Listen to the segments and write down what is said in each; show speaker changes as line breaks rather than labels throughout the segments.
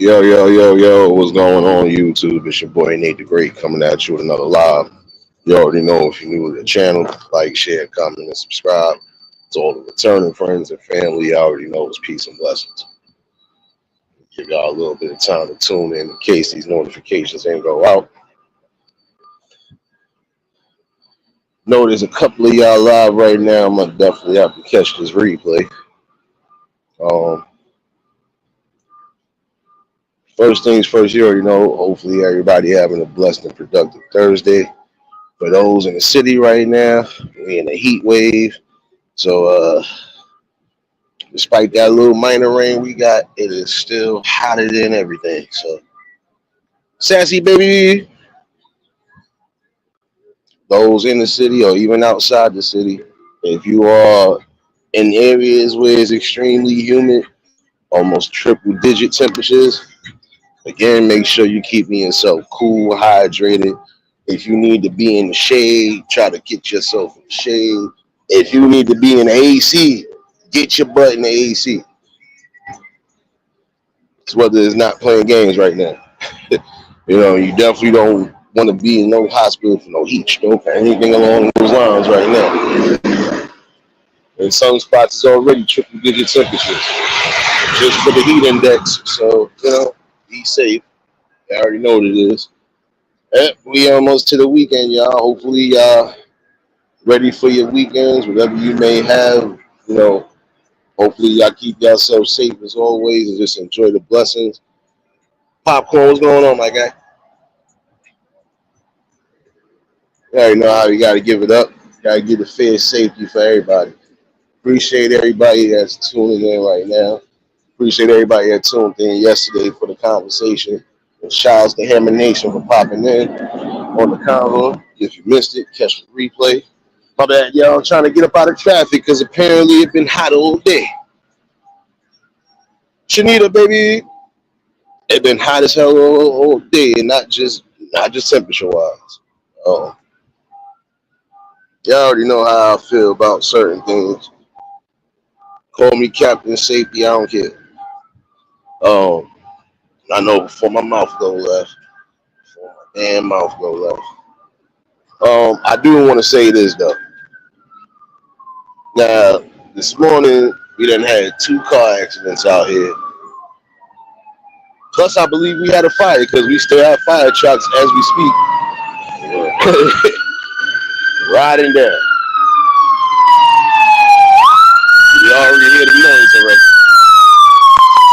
Yo, yo, yo, yo, what's going on YouTube? It's your boy Nate the Great coming at you with another live. You already know if you're new to the channel, like, share, comment, and subscribe. To all the returning friends and family, you already know it's peace and blessings. Give y'all a little bit of time to tune in case these notifications ain't go out. Know there's a couple of y'all live right now. I'm gonna definitely have to catch this replay. Um, First things first, you already know. Hopefully, everybody having a blessed and productive Thursday. For those in the city right now, we in a heat wave. So, despite that little minor rain we got, it is still hotter than everything. So, sassy baby, those in the city or even outside the city, if you are in areas where it's extremely humid, almost triple digit temperatures, again, make sure you keeping yourself cool, hydrated. If you need to be in the shade, try to get yourself in the shade. If you need to be in the AC, get your butt in the AC. It's whether it's not playing games right now. You definitely don't want to be in no hospital for no heat stroke or anything along those lines right now. In some spots, it's already triple digit temperatures just for the heat index. So, be safe. I already know what it is. We almost to the weekend, y'all. Hopefully, y'all ready for your weekends, whatever you may have. You know, hopefully, y'all keep yourselves safe as always and just enjoy the blessings. Popcorn, what's going on, my guy? You already know how you got to give it up. Got to give the fair safety for everybody. Appreciate everybody that's tuning in right now. Appreciate everybody that tuned in yesterday for the conversation. And shout out to Hammer Nation for popping in on the convo. If you missed it, catch the replay. My bad, y'all. I'm trying to get up out of traffic because apparently it's been hot all day. Shanita, baby, it's been hot as hell all day, and not just temperature wise. Y'all already know how I feel about certain things. Call me Captain Safety, I don't care. Um, I know before my mouth go left, before my damn mouth go left. I do want to say this though. Now, this morning we done had two car accidents out here. Plus, I believe we had a fire because we still have fire trucks as we speak. Riding down. You already hear the noise already.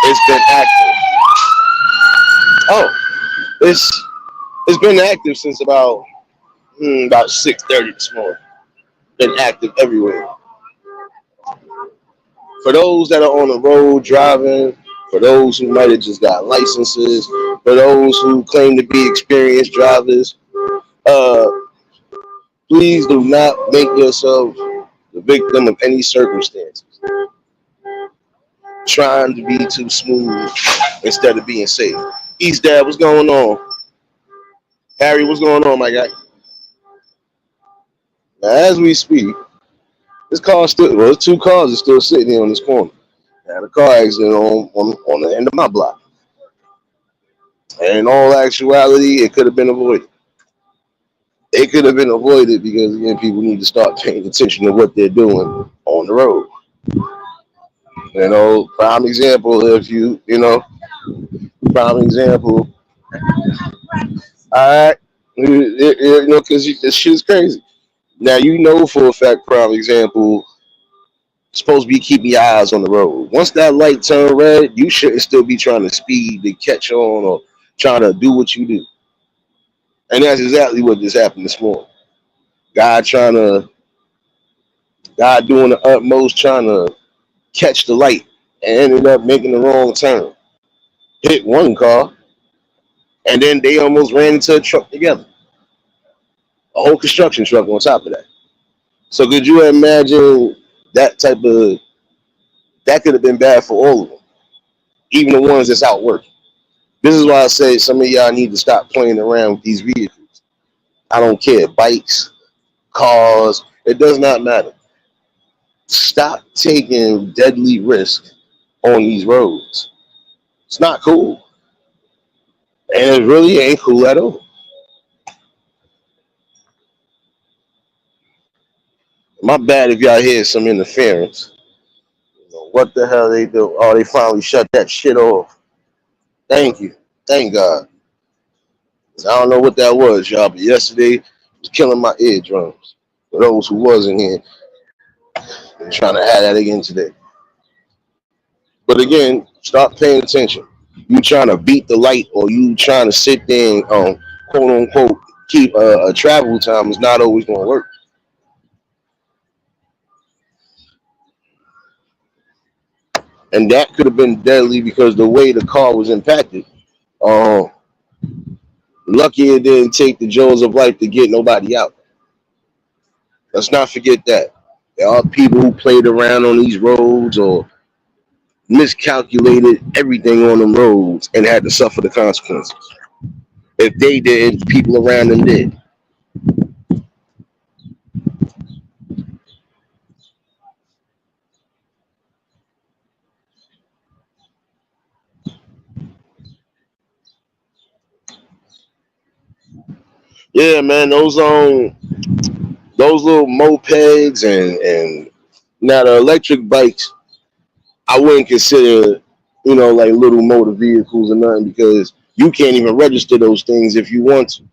It's been active. Oh, it's been active since about 6:30 this morning. Been active everywhere. For those that are on the road driving, for those who might have just got licenses, for those who claim to be experienced drivers, uh, please do not make yourself the victim of any circumstances. Trying to be too smooth instead of being safe. East Dad, what's going on? Harry, what's going on, my guy? Now, as we speak, this car two cars are still sitting here on this corner. I had a car accident on the end of my block. And in all actuality, it could have been avoided. It could have been avoided because, again, people need to start paying attention to what they're doing on the road. Prime example, prime example. All right. Because this shit's crazy. Now, for a fact, prime example, supposed to be keeping your eyes on the road. Once that light turn red, you shouldn't still be trying to speed to catch on or trying to do what you do. And that's exactly what just happened this morning. God doing the utmost trying to catch the light and ended up making the wrong turn. Hit one car, and then they almost ran into a truck together. A whole construction truck on top of that. So could you imagine that could have been bad for all of them, even the ones that's out working. This is why I say some of y'all need to stop playing around with these vehicles. I don't care, bikes, cars, it does not matter. Stop taking deadly risks on these roads. It's not cool. And it really ain't cool at all. My bad if y'all hear some interference. What the hell they do? Oh, they finally shut that shit off. Thank you. Thank God. I don't know what that was, y'all, but yesterday it was killing my eardrums. For those who wasn't here, I'm trying to have that again today. But again, start paying attention. You trying to beat the light, or you trying to sit there and quote unquote keep a travel time is not always going to work. And that could have been deadly because the way the car was impacted. Um, Lucky it didn't take the jaws of life to get nobody out. Let's not forget that. There are people who played around on these roads or miscalculated everything on them roads and had to suffer the consequences. If they did, people around them did. Yeah, man, those little mopeds and now the electric bikes, I wouldn't consider, like little motor vehicles or nothing because you can't even register those things if you want to.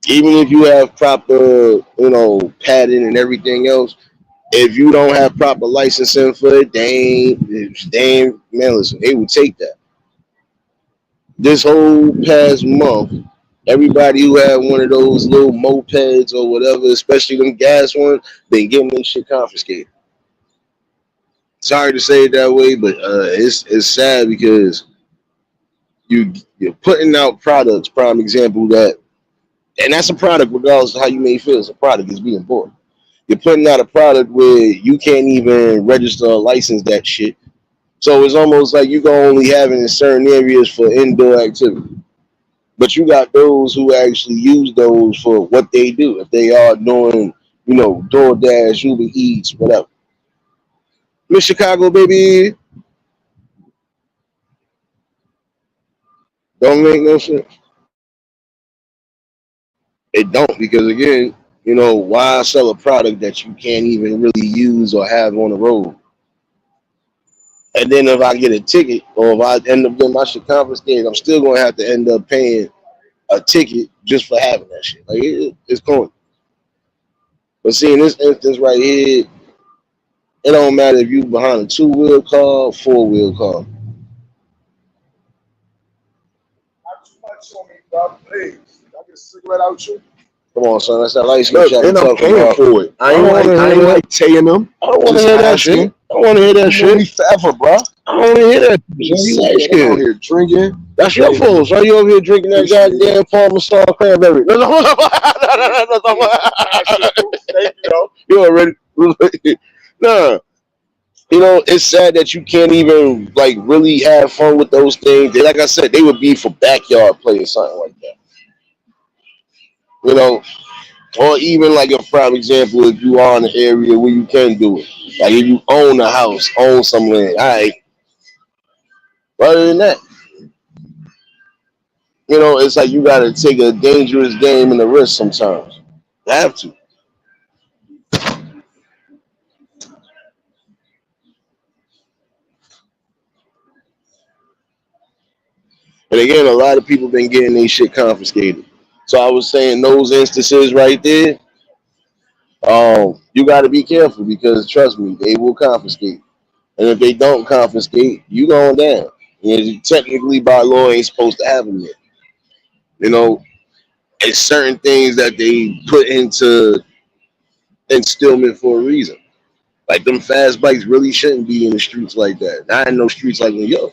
Even if you have proper, padding and everything else, if you don't have proper licensing for it, they ain't, man, listen, they would take that. This whole past month, everybody who had one of those little mopeds or whatever, especially them gas ones, been getting their shit confiscated. Sorry to say it that way, but it's sad because you're putting out products. Prime example that, and that's a product regardless of how you may feel. It's a product. It's being bought. You're putting out a product where you can't even register or license that shit. So it's almost like you can only have it in certain areas for indoor activity. But you got those who actually use those for what they do. If they are doing, DoorDash, Uber Eats, whatever. Miss Chicago, baby, don't make no sense. It don't because again, why sell a product that you can't even really use or have on the road? And then if I get a ticket or if I end up getting my shit confiscated, I'm still gonna have to end up paying a ticket just for having that shit. Like it's corny. But see, in this instance right here, it don't matter if you behind a two-wheel car, four-wheel car.
Not too much on me, bro. Please. I get a cigarette out you.
Come on, son. That's that light skin
Look,
shit I'm
and I'm
talking
paying
about.
for it. I ain't like paying them.
I don't want to
Just
hear that shit.
asking.
I don't want to hear that
You know me
shit.
forever, bro.
I don't want to hear that
You
shit. You
see
light
it. I'm out
skin.
here drinking.
That's your
Hey,
fault. So you over here drinking that
appreciate it.
goddamn Parmesan cranberry. No,
Thank you, though.
you already. Nah. It's sad that you can't even like really have fun with those things. Like I said, they would be for backyard play or something like that. You know, or even like a prime example, if you are in an area where you can do it. Like if you own a house, own some land. All right. Other than that, it's like you gotta take a dangerous game and a risk sometimes. You have to. And again, a lot of people been getting their shit confiscated. So I was saying those instances right there, you got to be careful because trust me, they will confiscate. And if they don't confiscate, you going down. Technically, by law, ain't supposed to have them yet. You know, it's certain things that they put into instillment for a reason. Like them fast bikes really shouldn't be in the streets like that. Not in no streets like New York.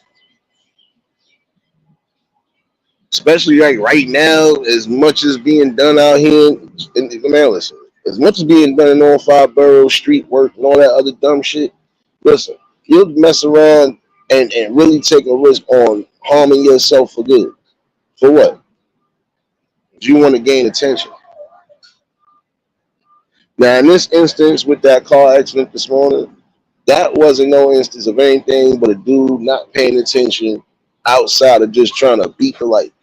Especially like right now, as much as being done out here man, listen, as much as being done in all five boroughs, street work and all that other dumb shit, listen, you'll mess around and really take a risk on harming yourself for good. For what? You want to gain attention. Now, in this instance, with that car accident this morning, that wasn't no instance of anything but a dude not paying attention outside of just trying to beat the light,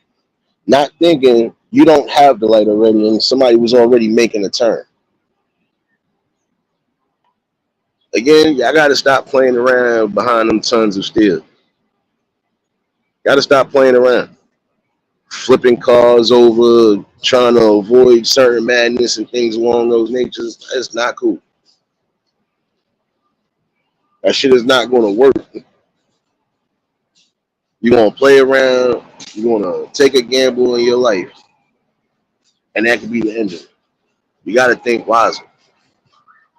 not thinking you don't have the light already and somebody was already making a turn. Again, I got to stop playing around behind them tons of steel. Got to stop playing around, flipping cars over, trying to avoid certain madness and things along those natures. That's not cool. That shit is not going to work. You're going to play around. You're going to take a gamble in your life, and that could be the end of it. You got to think wisely.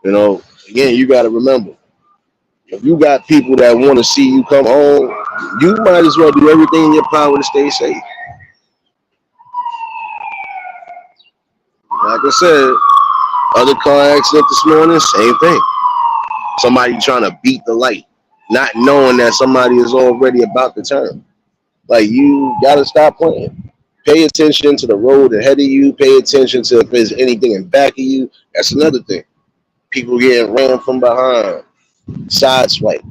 You know, again, you got to remember, if you got people that want to see you come home, you might as well do everything in your power to stay safe. Like I said, other car accident this morning, same thing. Somebody trying to beat the light, not knowing that somebody is already about to turn. Like, you gotta stop playing. Pay attention to the road ahead of you. Pay attention to if there's anything in back of you. That's another thing. People getting ran from behind, side swipe.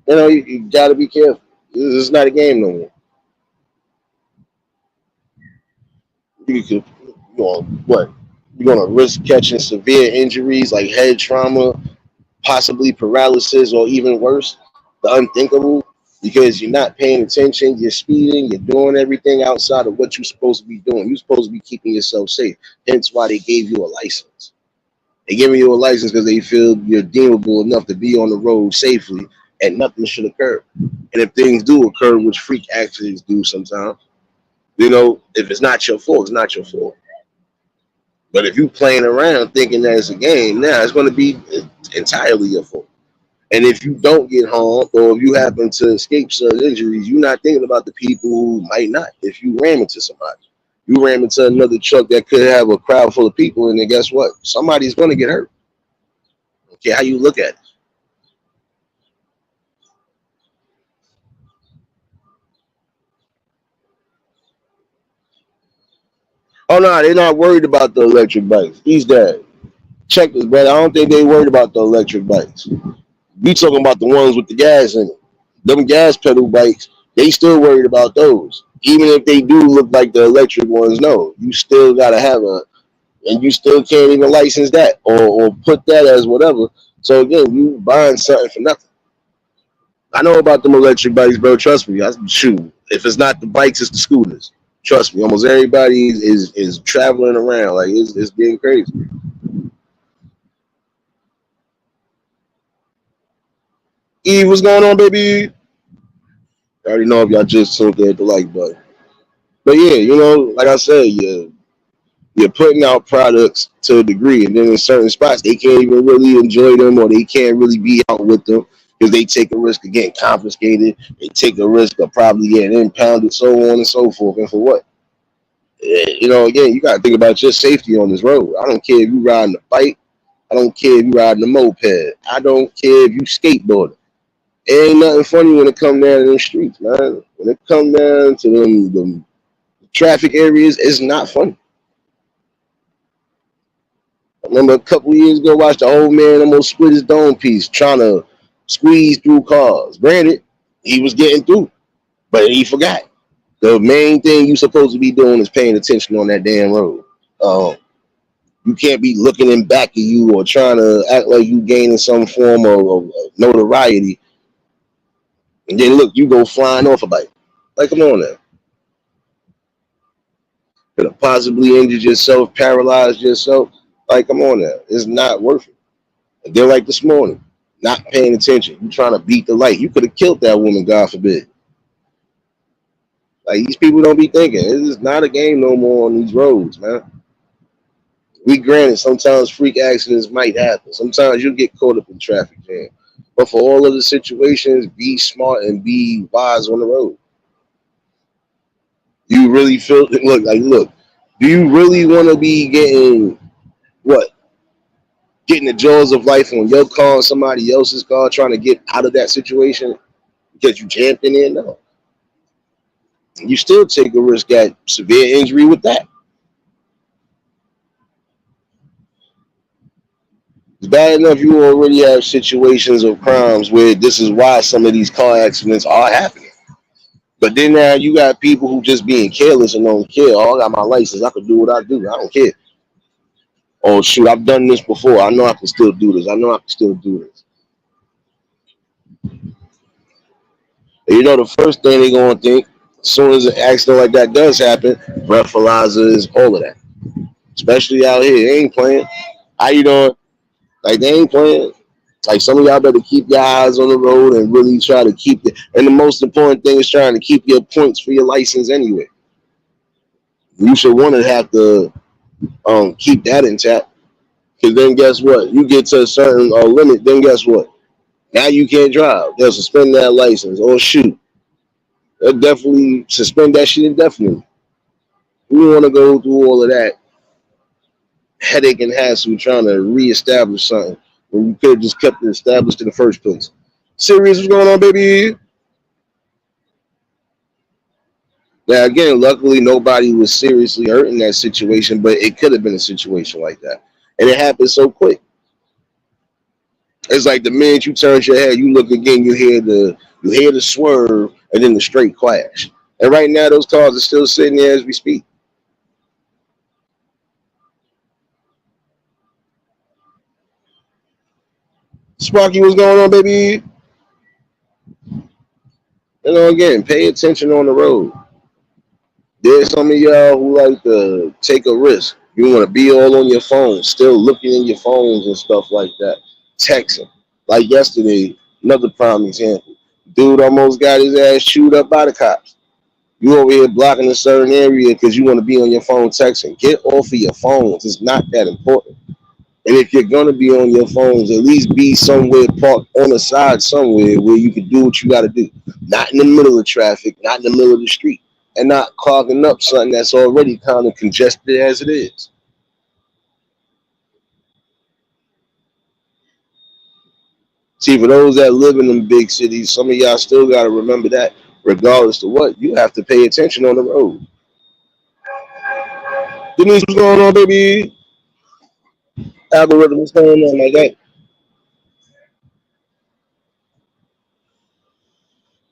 You gotta be careful. This is not a game no more. You could, what? You're gonna risk catching severe injuries like head trauma, possibly paralysis, or even worse, the unthinkable, because you're not paying attention, you're speeding, you're doing everything outside of what you're supposed to be doing. You're supposed to be keeping yourself safe. Hence why they gave you a license. They giving you a license because they feel you're deemable enough to be on the road safely and nothing should occur. And if things do occur, which freak accidents do sometimes, if it's not your fault, it's not your fault. But if you playing around thinking that it's a game, now it's going to be entirely your fault. And if you don't get harmed or if you happen to escape certain injuries, you're not thinking about the people who might not. If you ram into somebody, you ram into another truck that could have a crowd full of people, and then guess what? Somebody's going to get hurt. Okay, how you look at it. Oh no, they're not worried about the electric bikes. He's dead. Check this, brother. I don't think they worried about the electric bikes. We talking about the ones with the gas in it. Them gas pedal bikes, they still worried about those. Even if they do look like the electric ones, no, you still gotta have and you still can't even license that or put that as whatever. So again, you buying something for nothing. I know about them electric bikes, bro. Trust me. Shoot, if it's not the bikes, it's the scooters. Trust me, almost everybody is traveling around. Like, it's getting crazy. Eve, what's going on, baby? I already know if y'all just tuned in at the like button. But yeah, like I said, you're putting out products to a degree, and then in certain spots they can't even really enjoy them, or they can't really be out with them because they take a risk of getting confiscated. They take a risk of probably getting impounded, so on and so forth. And for what? Again, you got to think about your safety on this road. I don't care if you riding a bike. I don't care if you riding a moped. I don't care if you skateboarding. It ain't nothing funny when it come down to them streets, man. When it come down to them traffic areas, it's not funny. I remember a couple years ago, watched the old man almost split his dome piece trying to squeeze through cars. Granted, he was getting through, but he forgot. The main thing you supposed to be doing is paying attention on that damn road. You can't be looking in back of you or trying to act like you gaining some form of notoriety. And then look, you go flying off a bike. Like, come on now. Could have possibly injured yourself, paralyzed yourself. Like, come on now. It's not worth it. And they're like this morning, not paying attention. You trying to beat the light. You could have killed that woman, God forbid. Like, these people don't be thinking. It's not a game no more on these roads, man. We granted, sometimes freak accidents might happen. Sometimes you'll get caught up in traffic jam. But for all of the situations, be smart and be wise on the road. You really feel look, do you really want to be getting what? Getting the jaws of life on your car and somebody else's car trying to get out of that situation because you jammed in there? No. You still take a risk at severe injury with that. bad enough you already have situations of crimes where this is why some of these car accidents are happening. But then now you got people who just being careless and don't care. Oh, I got my license. I can do what I do. I don't care. Oh shoot, I've done this before. I know I can still do this. I know I can still do this. And you know the first thing they gonna think as soon as an accident like that does happen, breathalyzers, all of that. Especially out here, they ain't playing. How you doing? Like they ain't playing. Like some of y'all better keep your eyes on the road and really try to keep it. And the most important thing is trying to keep your points for your license anyway. You should want to have to keep that intact. Because then guess what? You get to a certain limit, then guess what? Now you can't drive. They'll suspend that license. Or shoot. They'll definitely suspend that shit indefinitely. You want to go through all of that headache and hassle trying to reestablish something when you could have just kept it established in the first place. Serious, what's going on, baby? Now, again, luckily nobody was seriously hurt in that situation, but it could have been a situation like that. And it happened so quick. It's like the minute you turn your head, you look again, you hear the swerve, and then the straight crash. And right now, those cars are still sitting there as we speak. Sparky, what's going on, baby? Again, pay attention on the road. There's some of y'all who like to take a risk. You want to be all on your phone, still looking in your phones and stuff like that. Texting. Like yesterday, another prime example. Dude almost got his ass chewed up by the cops. You over here blocking a certain area because you want to be on your phone texting. Get off of your phones. It's not that important. And if you're gonna be on your phones, at least be somewhere parked on the side somewhere where you can do what you gotta do. Not in the middle of traffic, not in the middle of the street, and not clogging up something that's already kind of congested as it is. See, for those that live in them big cities, some of y'all still gotta remember that, regardless of what, you have to pay attention on the road. Denise, what's going on, baby? Algorithm, what's going on, like that?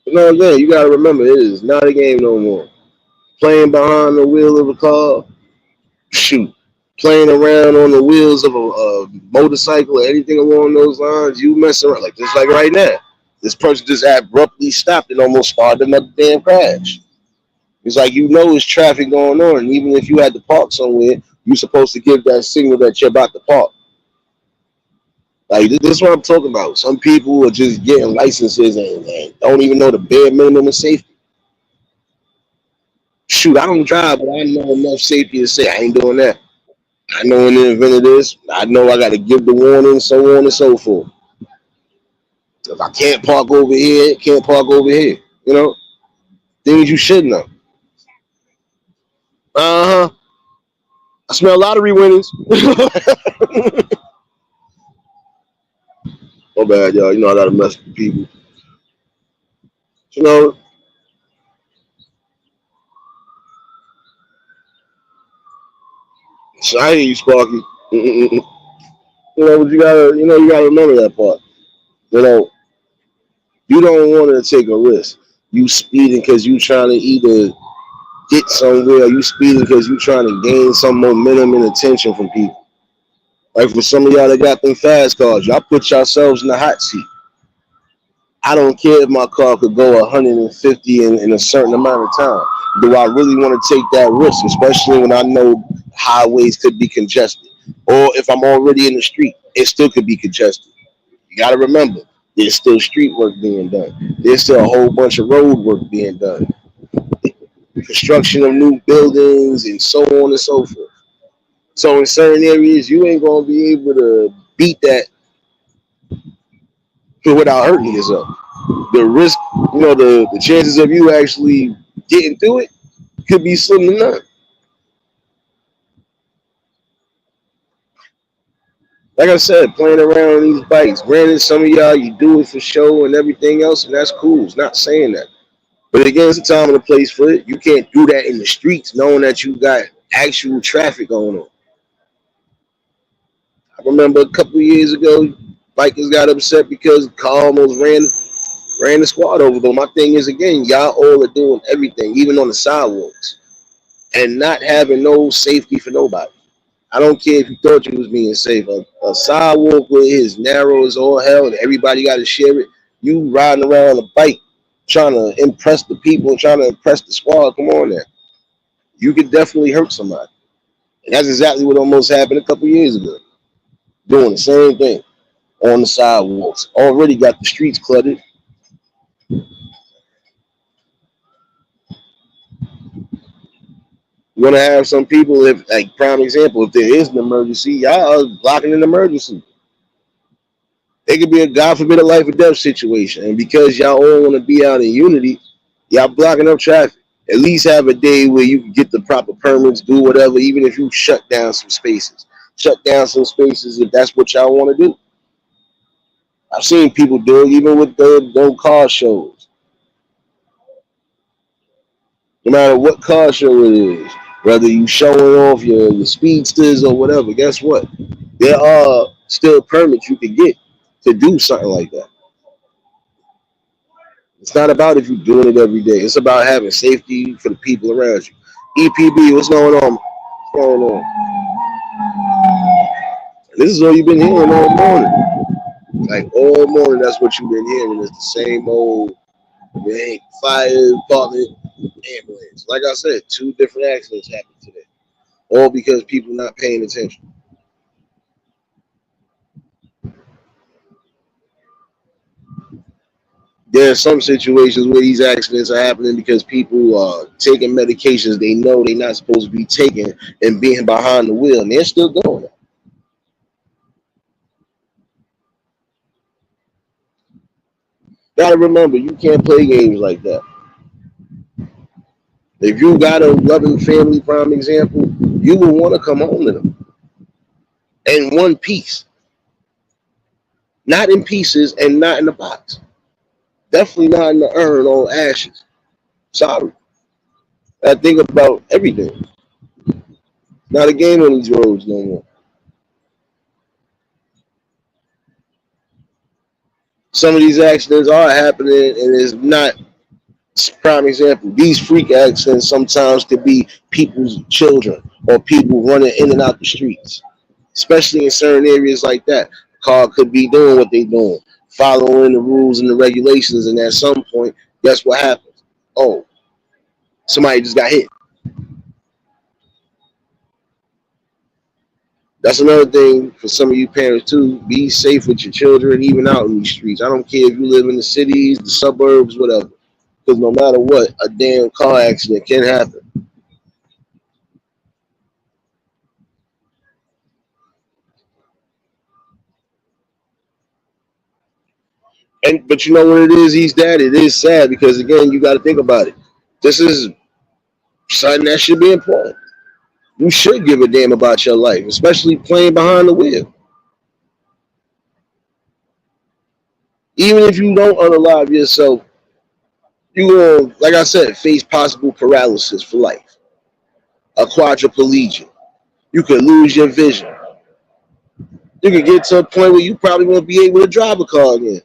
Again, you gotta remember, it is not a game no more. Playing behind the wheel of a car, shoot, playing around on the wheels of a motorcycle or anything along those lines, you mess around like just like right now. This person just abruptly stopped and almost started another damn crash. It's like it's traffic going on, and even if you had to park somewhere, you're supposed to give that signal that you're about to park. Like this is what I'm talking about. Some people are just getting licenses and don't even know the bare minimum of safety. Shoot, I don't drive, but I know enough safety to say I ain't doing that. I know in the event of this, I know I got to give the warning, so on and so forth. If I can't park over here, can't park over here. Things you should know. Uh huh. I smell lottery winnings. Oh bad, y'all. I gotta mess with people. You know, so I hear you, Sparky. But you gotta remember that part. You know, you don't want to take a risk. You speeding because you trying to either get somewhere. You speeding because you trying to gain some momentum and attention from people. Like for some of y'all that got them fast cars, y'all put yourselves in the hot seat. I don't care if my car could go 150 in a certain amount of time. Do I really want to take that risk, especially when I know highways could be congested? Or if I'm already in the street, it still could be congested. You got to remember, there's still street work being done. There's still a whole bunch of road work being done. Construction of new buildings and so on and so forth. So in certain areas, you ain't going to be able to beat that without hurting yourself. The risk, the chances of you actually getting through it could be slim to none. Like I said, playing around on these bikes. Granted, some of y'all you do it for show and everything else, and that's cool. It's not saying that. But again, it's a time and a place for it. You can't do that in the streets knowing that you got actual traffic going on. remember a couple of years ago, bikers got upset because a car almost ran the squad over. But my thing is, again, y'all all are doing everything, even on the sidewalks, and not having no safety for nobody. I don't care if you thought you was being safe. A sidewalk where it's narrow as all hell and everybody got to share it. You riding around on a bike trying to impress the people, trying to impress the squad. Come on now. You could definitely hurt somebody. And that's exactly what almost happened a couple years ago. Doing the same thing on the sidewalks. Already got the streets cluttered. You're gonna have some people, if like prime example, if there is an emergency, y'all are blocking an emergency. It could be a God forbid a life or death situation. And because y'all all want to be out in unity, y'all blocking up traffic. At least have a day where you can get the proper permits, do whatever, even if you shut down some spaces. Shut down some spaces if that's what y'all want to do. I've seen people do it even with the car shows. No matter what car show it is, whether you showing off your speedsters or whatever, guess what? There are still permits you can get to do something like that. It's not about if you're doing it every day. It's about having safety for the people around you. EPB, what's going on? What's going on? This is all you've been hearing all morning. Like all morning, that's what you've been hearing. It's the same old fire department, ambulance. Like I said, two different accidents happened today, all because people not paying attention. There are some situations where these accidents are happening because people are taking medications they know they're not supposed to be taking and being behind the wheel, and they're still doing it. Gotta remember, you can't play games like that. If you got a loving family, prime example, you will want to come home to them in one piece, not in pieces and not in a box. Definitely not in the urn on ashes. Sorry. I think about everything. Not a game on these roads no more. Some of these accidents are happening, and it's not prime example. These freak accidents sometimes could be people's children or people running in and out the streets, especially in certain areas like that. The car could be doing what they're doing, following the rules and the regulations, and at some point, guess what happens? Oh, somebody just got hit. That's another thing for some of you parents too. Be safe with your children, even out in these streets. I don't care if you live in the cities, the suburbs, whatever. Because no matter what, a damn car accident can happen. And but you know what it is, he's dad. It is sad because again, you got to think about it. This is something that should be important. You should give a damn about your life, especially playing behind the wheel. Even if you don't unalive yourself, you will, like I said, face possible paralysis for life, a quadriplegia. You could lose your vision. You could get to a point where you probably won't be able to drive a car again.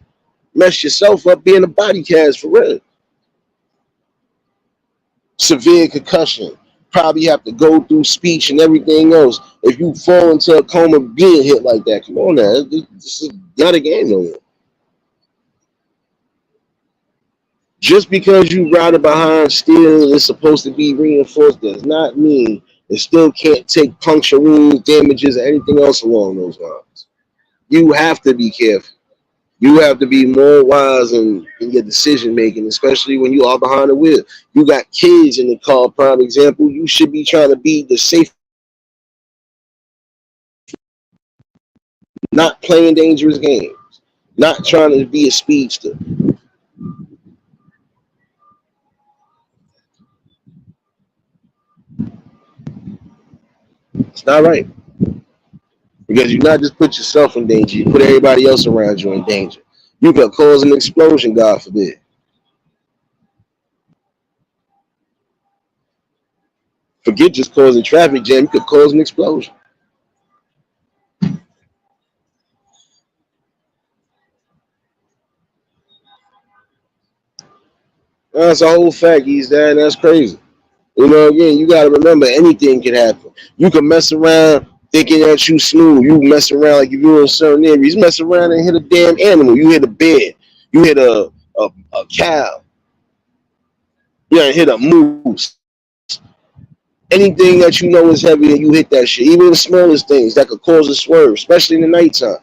Mess yourself up being a body cast for real. Severe concussion. Probably have to go through speech and everything else. If you fall into a coma being hit like that, come on now. This is not a game no more. Just because you riding behind steel is supposed to be reinforced does not mean it still can't take puncture wounds, damages, or anything else along those lines. You have to be careful. You have to be more wise in your decision making, especially when you are behind the wheel. You got kids in the car, prime example. You should be trying to be the safe, not playing dangerous games, not trying to be a speedster. It's not right because you not just put yourself in danger, you put everybody else around you in danger. You could cause an explosion, God forbid. Forget just causing traffic jam, you could cause an explosion. That's a whole fact, he's that, and that's crazy. You know, again, you got to remember anything can happen. You can mess around thinking that you smooth. You mess around like if you're in certain areas. You mess around and hit a damn animal. You hit a bear. You hit a cow. You hit a moose. Anything that you know is heavy and you hit that shit. Even the smallest things that could cause a swerve, especially in the nighttime,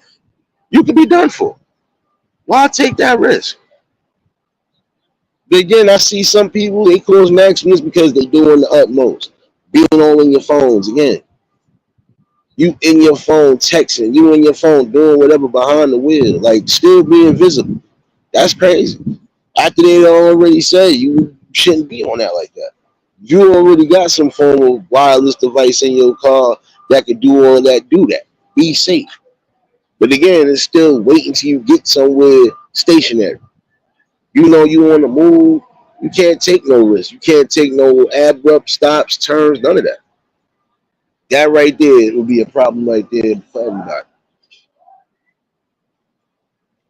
you could be done for. Why take that risk? But again, I see some people, they cause accidents because they doing the utmost. Being all in your phones. Again, you in your phone texting, you in your phone doing whatever behind the wheel, like still being visible. That's crazy. After they already said you shouldn't be on that like that. You already got some form of wireless device in your car that could do all that, do that. Be safe. But again, it's still waiting till you get somewhere stationary. You know you on the move. You can't take no risk. You can't take no abrupt stops, turns, none of that. That right there will be a problem right there for everybody.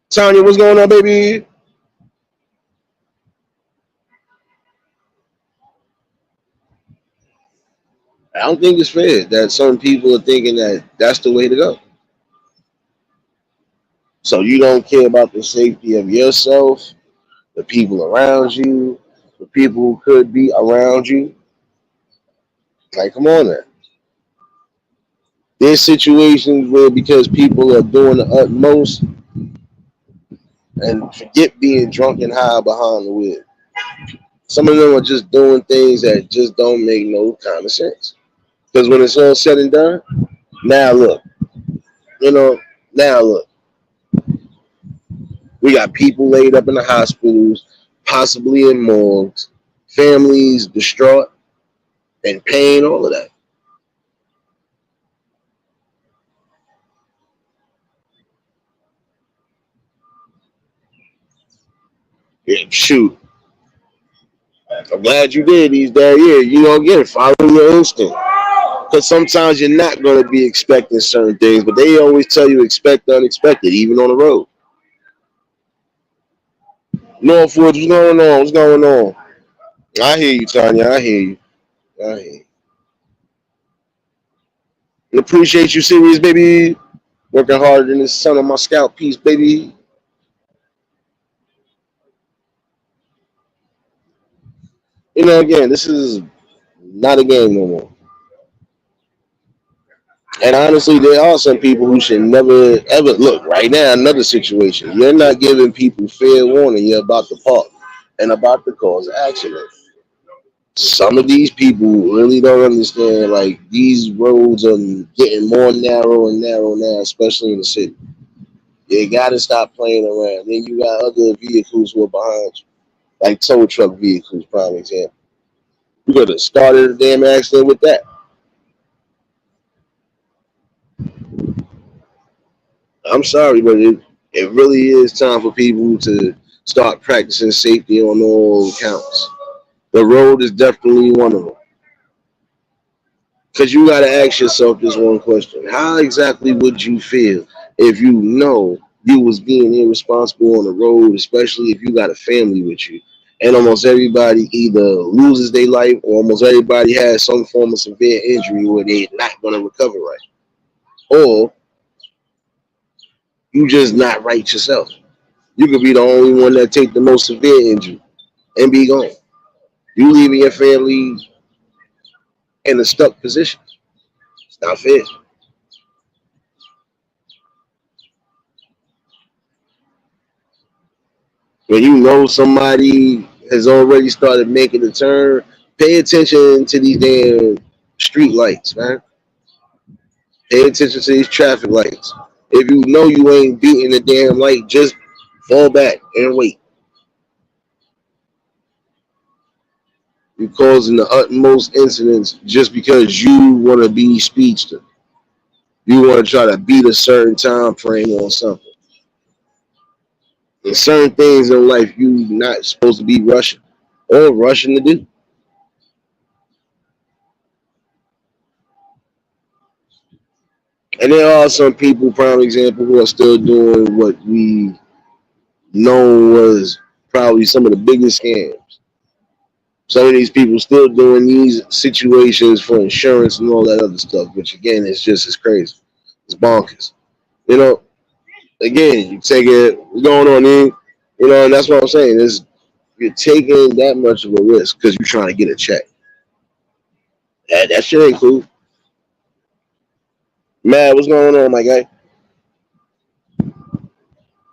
Tanya, what's going on, baby? I don't think it's fair that some people are thinking that that's the way to go. So you don't care about the safety of yourself, the people around you, the people who could be around you. Like, come on now. There's situations where because people are doing the utmost and forget being drunk and high behind the wheel. Some of them are just doing things that just don't make no kind of sense. Because when it's all said and done, now look, you know, now look, we got people laid up in the hospitals, possibly in morgues, families distraught and pain, all of that. Yeah, shoot, I'm glad you did these days. Yeah, you know, again, follow your instinct. Because sometimes you're not going to be expecting certain things, but they always tell you expect the unexpected, even on the road. Northwoods, what's going on? What's going on? I hear you, Tanya. I hear you. I hear you. Appreciate you, serious baby. Working harder than the sun on my scalp piece, baby. You know, again, this is not a game no more. And honestly, there are some people who should never ever look right now. Another situation. You're not giving people fair warning. You're about to park and about to cause an accident. Some of these people really don't understand. Like these roads are getting more narrow and narrow now, especially in the city. You gotta stop playing around. Then you got other vehicles who are behind you, like tow truck vehicles, prime example. You could have started a damn accident with that. I'm sorry, but it really is time for people to start practicing safety on all counts. The road is definitely one of them. Because you got to ask yourself this one question: how exactly would you feel if you know you was being irresponsible on the road, especially if you got a family with you, and almost everybody either loses their life or almost everybody has some form of severe injury where they're not going to recover right, or you just not right yourself. You could be the only one that take the most severe injury and be gone. You leaving your family in a stuck position. It's not fair. When you know somebody has already started making a turn, pay attention to these damn street lights, man. Pay attention to these traffic lights. If you know you ain't beating the damn light, just fall back and wait. You're causing the utmost incidents just because you want to be speedster. You want to try to beat a certain time frame on something. There's certain things in life you not supposed to be rushing or rushing to do. And there are some people, prime example, who are still doing what we know was probably some of the biggest scams. Some of these people still doing these situations for insurance and all that other stuff, which again is just as crazy. It's bonkers. You know, again, you take it, what's going on here? You know, and that's what I'm saying. Is you're taking that much of a risk because you're trying to get a check. That shit ain't cool. Man, what's going on, my guy?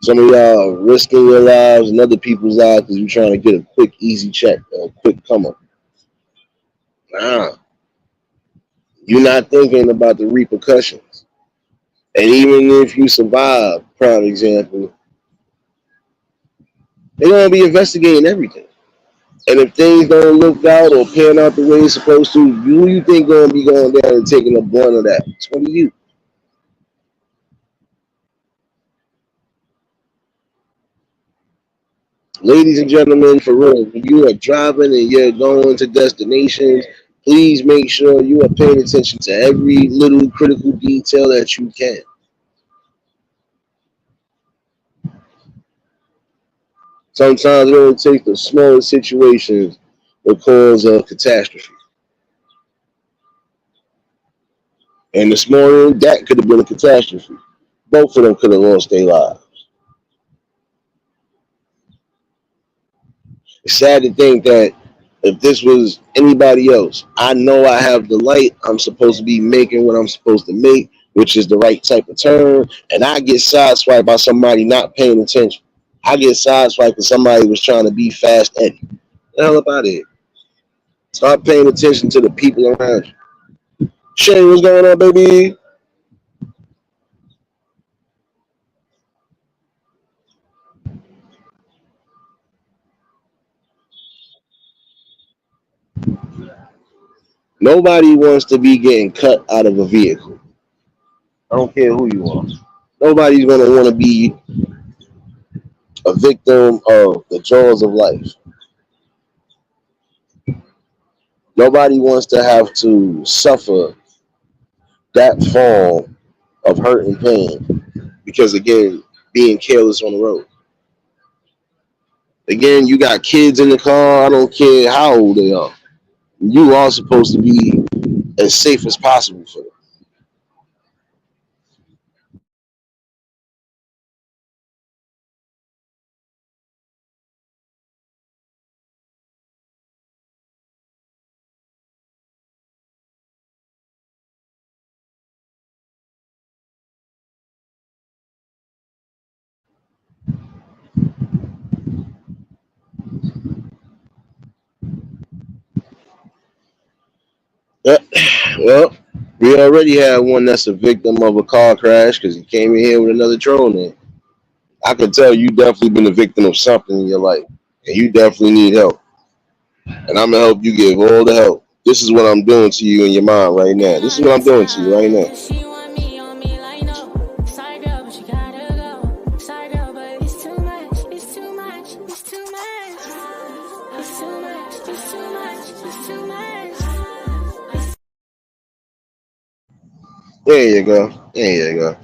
Some of y'all risking your lives and other people's lives because you're trying to get a quick, easy check, a quick come up. Nah, you're not thinking about the repercussions. And even if you survive, prime example, they're gonna be investigating everything. And if things don't look out or pan out the way it's supposed to, you think gonna be going down and taking the brunt of that? It's one of you. Ladies and gentlemen, for real, when you are driving and you're going to destinations, please make sure you are paying attention to every little critical detail that you can. Sometimes it only takes the smallest situations to cause a catastrophe. And this morning, that could have been a catastrophe. Both of them could have lost their lives. It's sad to think that if this was anybody else, I know I have the light. I'm supposed to be making what I'm supposed to make, which is the right type of turn. And I get sideswiped by somebody not paying attention. I get sideswiped because somebody was trying to be fast Eddie. The hell up out of here. Start paying attention to the people around you. Shane, what's going on, baby? Nobody wants to be getting cut out of a vehicle. I don't care who you are. Nobody's going to want to be a victim of the jaws of life. Nobody wants to have to suffer that form of hurt and pain because, again, being careless on the road. Again, you got kids in the car. I don't care how old they are. You are supposed to be as safe as possible for them. Yeah. Well, we already had one that's a victim of a car crash because he came in here with another troll name. I can tell you definitely been a victim of something in your life, and you definitely need help. And I'm gonna help you give all the help. This is what I'm doing to you in your mind right now. This is what I'm doing to you right now.
She want me on me like no. Sorry girl, but she gotta go. Sorry girl, but it's too much. It's too much. It's too much. It's too much. It's too much. It's too much.
There you go. There you go.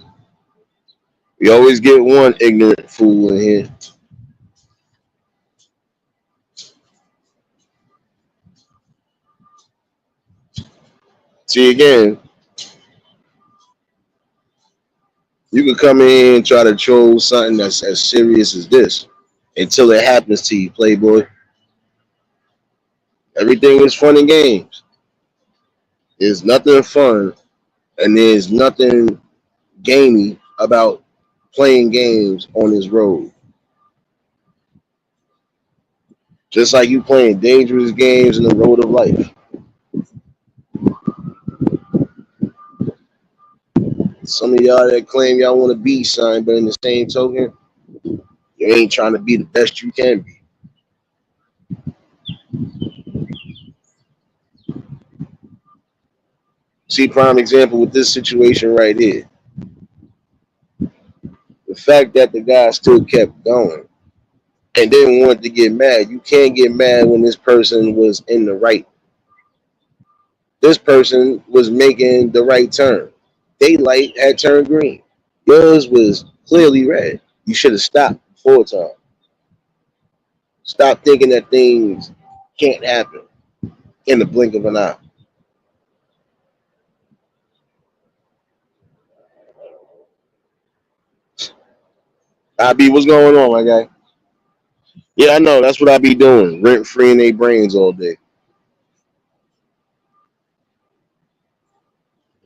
We always get one ignorant fool in here. See again, you can come in here and try to troll something that's as serious as this until it happens to you, Playboy. Everything is fun and games. There's nothing fun and there's nothing gamey about playing games on this road. Just like you playing dangerous games in the road of life. Some of y'all that claim y'all want to be something, but in the same token, you ain't trying to be the best you can be. See, prime example with this situation right here. The fact that the guy still kept going and didn't want to get mad. You can't get mad when this person was in the right. This person was making the right turn. Daylight had turned green. Yours was clearly red. You should have stopped before time. Stop thinking that things can't happen in the blink of an eye. IB, what's going on, my guy? Yeah, I know. That's what I be doing. Rent free in their brains all day.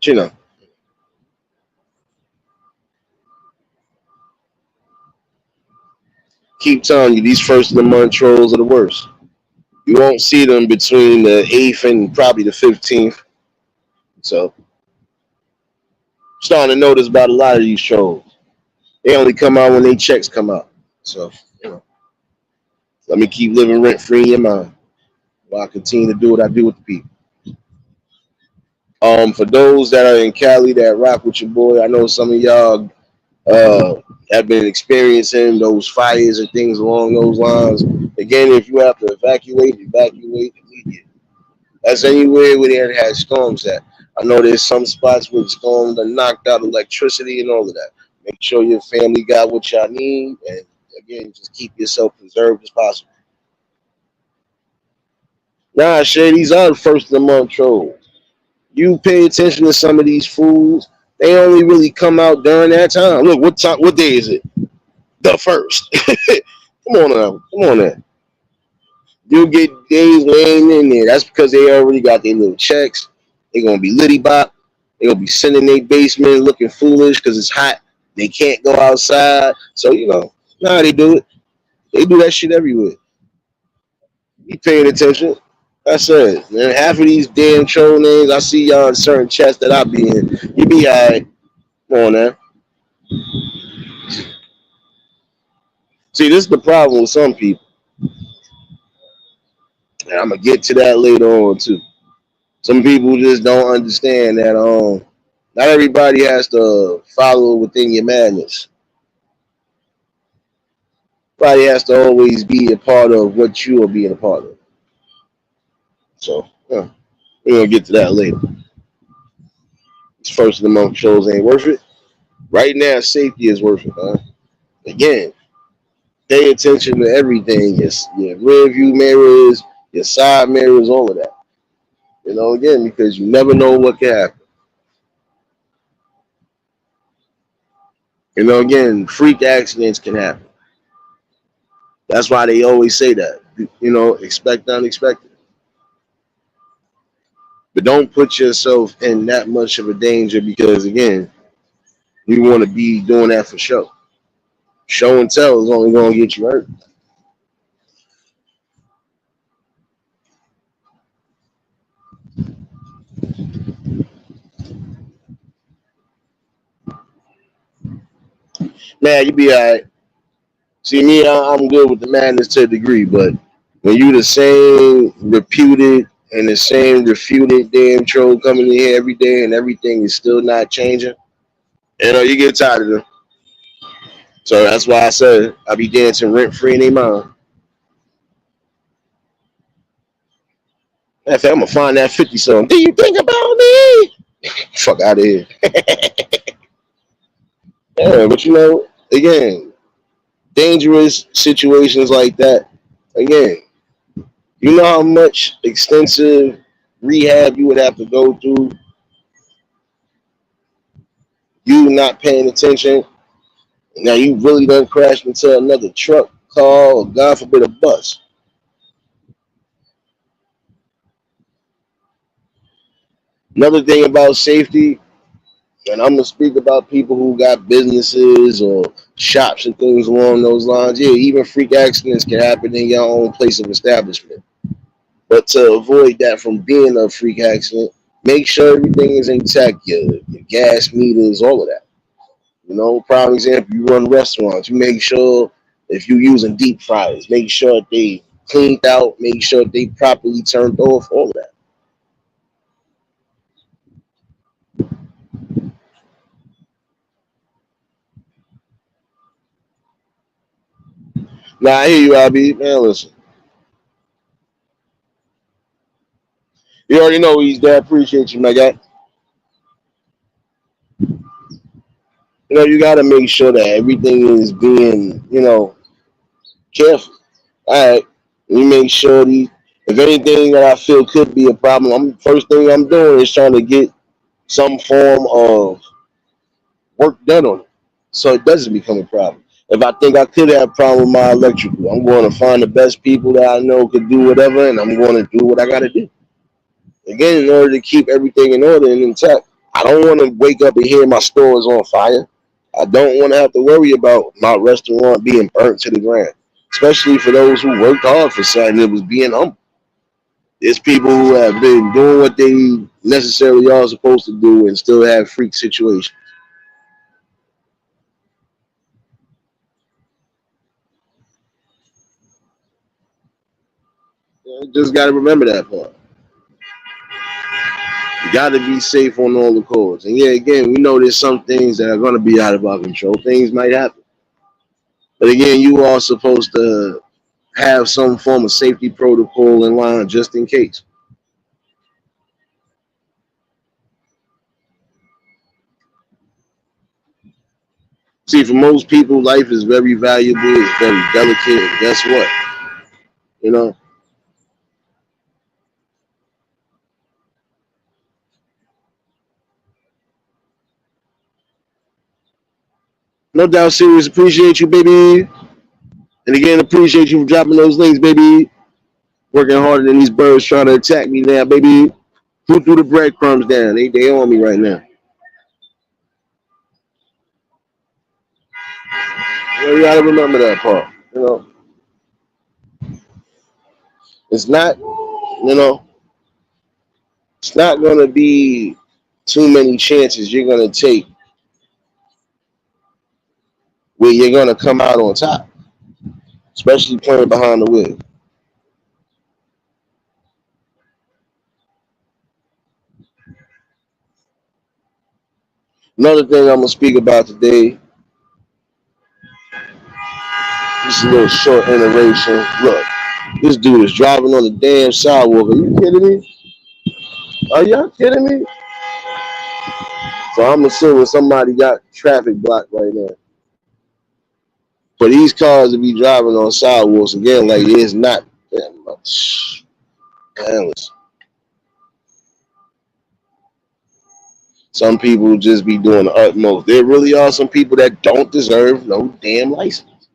But, keep telling you, these first of the month trolls are the worst. You won't see them between the 8th and probably the 15th. So, starting to notice about a lot of these trolls. They only come out when they checks come out. So, you know, let me keep living rent free in your mind while I continue to do what I do with the people. For those that are in Cali that rock with your boy, I know some of y'all have been experiencing those fires and things along those lines. Again, if you have to evacuate, evacuate immediately. That's anywhere where they had storms at. I know there's some spots where storms that knocked out electricity and all of that. Make sure your family got what y'all need, and again, just keep yourself preserved as possible. Nah, Shay, these are the first of the month trolls. You pay attention to some of these fools, they only really come out during that time. Look, what time? What day is it? The first. Come on now, come on now. You get days laying in there. That's because they already got their little checks. They're gonna be litty bop. They're gonna be sitting in their basement looking foolish because it's hot. They can't go outside. So nah, they do it. They do that shit everywhere. Be paying attention. I said, man, half of these damn troll names I see y'all in certain chats that I be in. You be alright. Come on now. See, this is the problem with some people. And I'm gonna get to that later on too. Some people just don't understand that not everybody has to follow within your madness. Everybody has to always be a part of what you are being a part of. So we're gonna get to that later. These first of the month shows ain't worth it. Right now, safety is worth it, man. Again, pay attention to everything. Your rear view mirrors, your side mirrors, all of that. Again, because you never know what can happen. Again, freak accidents can happen. That's why they always say that. Expect the unexpected. But don't put yourself in that much of a danger because, again, you want to be doing that for show. Show and tell is only going to get you hurt. Man, you be all right. See, me, I'm good with the madness to a degree, but when you the same reputed and the same refuted damn troll coming in here every day and everything is still not changing, you get tired of them. So that's why I said I be dancing rent free in their mind. In fact, I'm gonna find that 50 song. Do you think about me? Fuck out of here. Yeah, but again, dangerous situations like that. Again, you know how much extensive rehab you would have to go through. You not paying attention. Now you really done crashed into another truck, car, or God forbid a bus. Another thing about safety, and I'm gonna speak about people who got businesses or shops and things along those lines. Yeah, even freak accidents can happen in your own place of establishment. But to avoid that from being a freak accident, make sure everything is intact. Your gas meters, all of that. Prime example, you run restaurants. You make sure if you're using deep fryers, make sure they cleaned out, make sure they properly turned off, all of that. Now I hear you, IB. Man, listen. You already know he's there. Appreciate you, my guy. You got to make sure that everything is being, careful. All right. You make sure if If anything that I feel could be a problem, first thing I'm doing is trying to get some form of work done on it, so it doesn't become a problem. If I think I could have a problem with my electrical, I'm going to find the best people that I know could do whatever, and I'm going to do what I got to do. Again, in order to keep everything in order and intact. I don't want to wake up and hear my store is on fire. I don't want to have to worry about my restaurant being burnt to the ground, especially for those who worked hard for something that was being humble. There's people who have been doing what they necessarily are supposed to do and still have freak situations. You just got to remember that part. You got to be safe on all the calls. And yeah, again, we know there's some things that are going to be out of our control. Things might happen. But again, you are supposed to have some form of safety protocol in line just in case. See, for most people, life is very valuable, it's very delicate. And guess what? You know, no doubt, serious. Appreciate you, baby. And again, appreciate you for dropping those links, baby. Working harder than these birds trying to attack me now, baby. Who threw the breadcrumbs down? They on me right now. You gotta remember that part. You know, it's not. You know, it's not gonna be too many chances you're gonna take where you're gonna come out on top, especially playing behind the wheel. Another thing I'm gonna speak about today, just a little short iteration. Look, this dude is driving on the damn sidewalk. Are you kidding me? Are y'all kidding me? So I'm assuming somebody got traffic blocked right now. For these cars to be driving on sidewalks again, like it's not that much. Man, some people just be doing the utmost. There really are some people that don't deserve no damn license.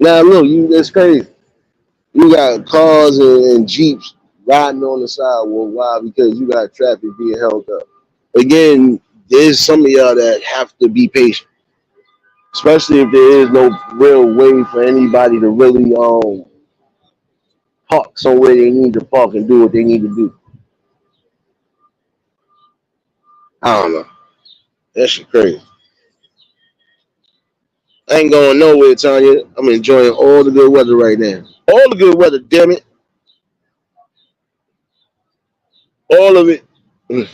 Now look, that's crazy. You got cars and jeeps riding on the sidewalk. Why? Because you got traffic being held up. Again, there's some of y'all that have to be patient, especially if there is no real way for anybody to really park somewhere they need to park and do what they need to do. I don't know. That shit crazy. I ain't going nowhere, Tanya. I'm enjoying all the good weather right now. All the good weather, damn it. All of it. Mm.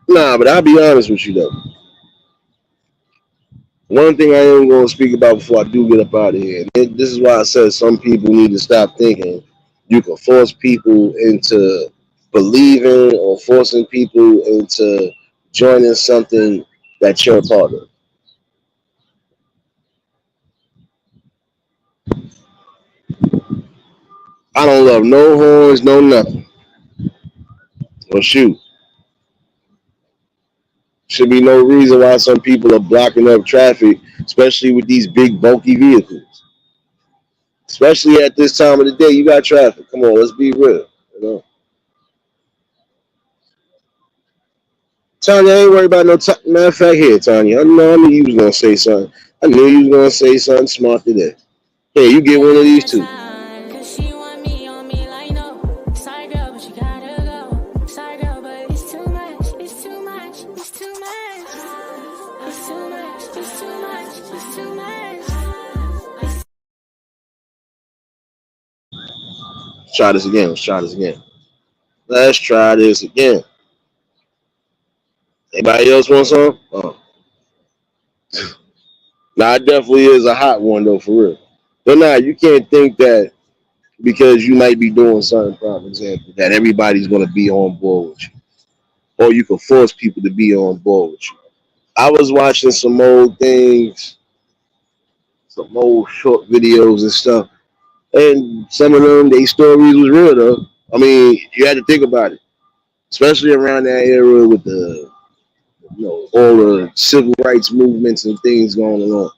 Nah, but I'll be honest with you though. One thing I am going to speak about before I do get up out of here. And this is why I said some people need to stop thinking you can force people into believing or forcing people into joining something that you're a part of. I don't love no horns, no nothing. Well, shoot. Should be no reason why some people are blocking up traffic, especially with these big, bulky vehicles. Especially at this time of the day, you got traffic. Come on, let's be real. You know, Tanya, I ain't worried about no. Matter of fact, here, Tanya, I knew you was gonna say something. I knew you was gonna say something smart today. Hey, you get one of these too.
Cause she want me on me like no. Sorry girl, but you gotta go. Sorry girl, but it's too much. It's too much. It's too much. It's too much. It's too much. It's too much.
Let's try this again. Let's try this again. Let's try this again. Anybody else want some? Oh. Nah, it definitely is a hot one though, for real. But nah, you can't think that because you might be doing something, for example, that everybody's gonna be on board with you. Or you can force people to be on board with you. I was watching some old things, some old short videos and stuff, and some of them, they stories was real though. I mean, you had to think about it, especially around that era with the, all the civil rights movements and things going on.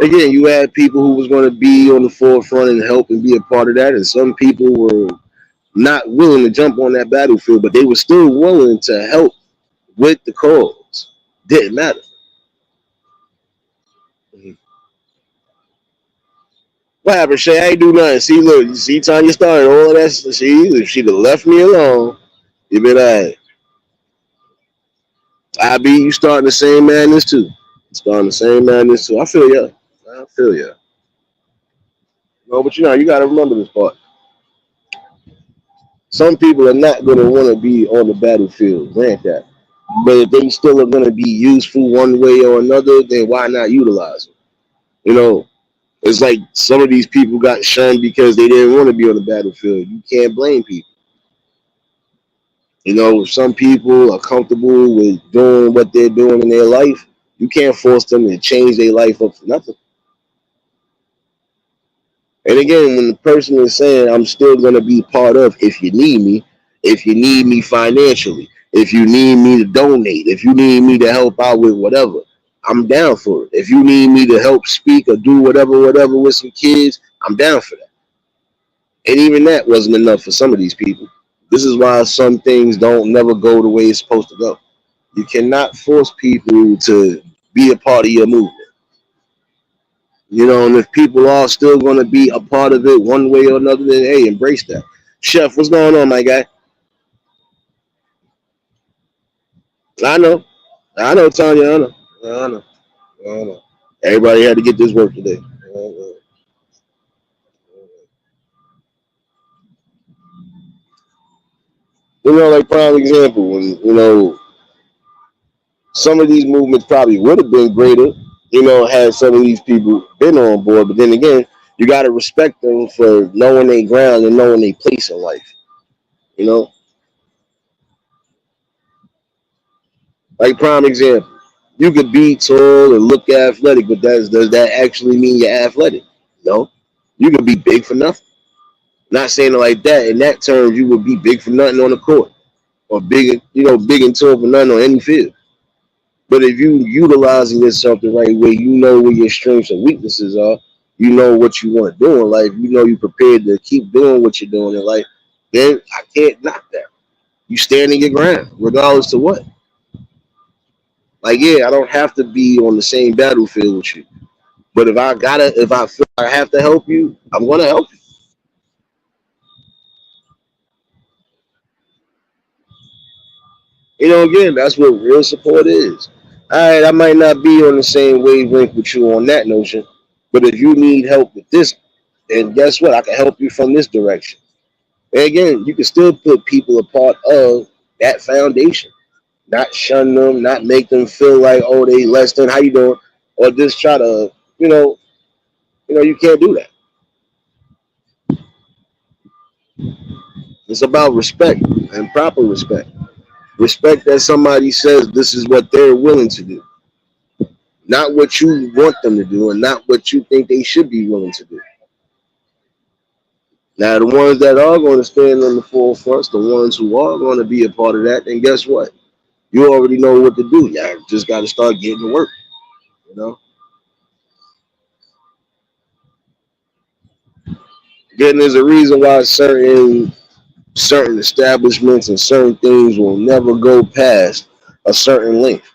Again, you had people who was going to be on the forefront and help and be a part of that, and some people were not willing to jump on that battlefield, but they were still willing to help with the cause. Didn't matter. What happened, Shay? I ain't do nothing. See, look, you see, Tanya started all of that. See, if she'd have left me alone, you'd be like, I be you starting the same madness too. Starting the same madness too. I feel ya. I feel ya. No, but you got to remember this part. Some people are not going to want to be on the battlefield. Grant that. But if they still are going to be useful one way or another, then why not utilize them? You know, it's like some of these people got shunned because they didn't want to be on the battlefield. You can't blame people. Some people are comfortable with doing what they're doing in their life. You can't force them to change their life up for nothing. And again, when the person is saying, I'm still going to be part of if you need me, if you need me financially, if you need me to donate, if you need me to help out with whatever, I'm down for it. If you need me to help speak or do whatever with some kids, I'm down for that. And even that wasn't enough for some of these people. This is why some things don't never go the way it's supposed to go. You cannot force people to be a part of your movement. And if people are still going to be a part of it one way or another, then hey, embrace that. Chef, what's going on, my guy? I know. I know, Tanya. I know. I know. I know. Everybody had to get this work today. Like prime example, when, some of these movements probably would have been greater, had some of these people been on board. But then again, you got to respect them for knowing their ground and knowing their place in life. You know, like prime example, you could be tall and look athletic, but does that actually mean you're athletic? No, you could be big for nothing. Not saying it like that. In that terms, you would be big for nothing on the court, or big and tall for nothing on any field. But if you utilizing yourself the right way, you know where your strengths and weaknesses are. You know what you want to do in life. You know you're prepared to keep doing what you're doing in life. Then I can't knock that. You stand in your ground, regardless to what. Like, yeah, I don't have to be on the same battlefield with you. But if I feel I have to help you, I'm gonna help you. Again, that's what real support is. All right, I might not be on the same wavelength with you on that notion, but if you need help with this, then guess what? I can help you from this direction. And again, you can still put people a part of that foundation, not shun them, not make them feel like, oh, they less than, how you doing, or just try to, you can't do that. It's about respect and proper respect. Respect that somebody says this is what they're willing to do, not what you want them to do, and not what you think they should be willing to do. Now, the ones that are going to stand on the forefront, the ones who are going to be a part of that, then guess what? You already know what to do. You just got to start getting to work. You know, again, there's a reason why certain establishments and certain things will never go past a certain length.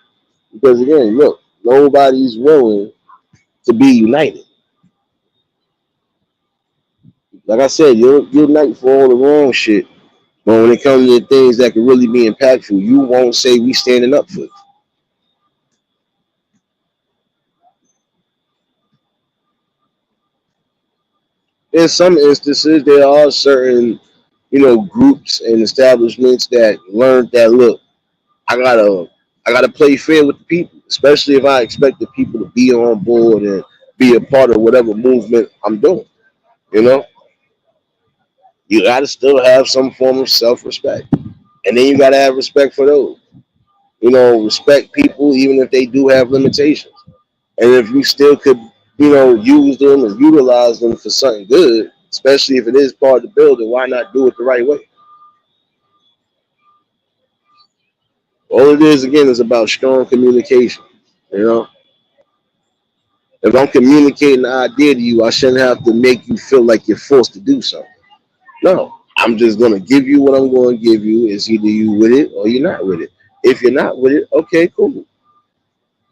Because again, look, nobody's willing to be united. Like I said, you'll unite for all the wrong shit. But when it comes to things that can really be impactful, you won't say we standing up for it. In some instances, there are certain, groups and establishments that learned that look, I gotta I gotta play fair with the people, especially if I expect the people to be on board and be a part of whatever movement I'm doing. You know, you gotta still have some form of self respect, and then you gotta have respect for those. Respect people even if they do have limitations. And if you still could, use them and utilize them for something good, especially if it is part of the building, why not do it the right way? All it is again is about strong communication. You know, if I'm communicating the idea to you, I shouldn't have to make you feel like you're forced to do something. No, I'm just gonna give you what I'm going to give you. It's either you with it or you're not with it. If you're not with it, okay, cool.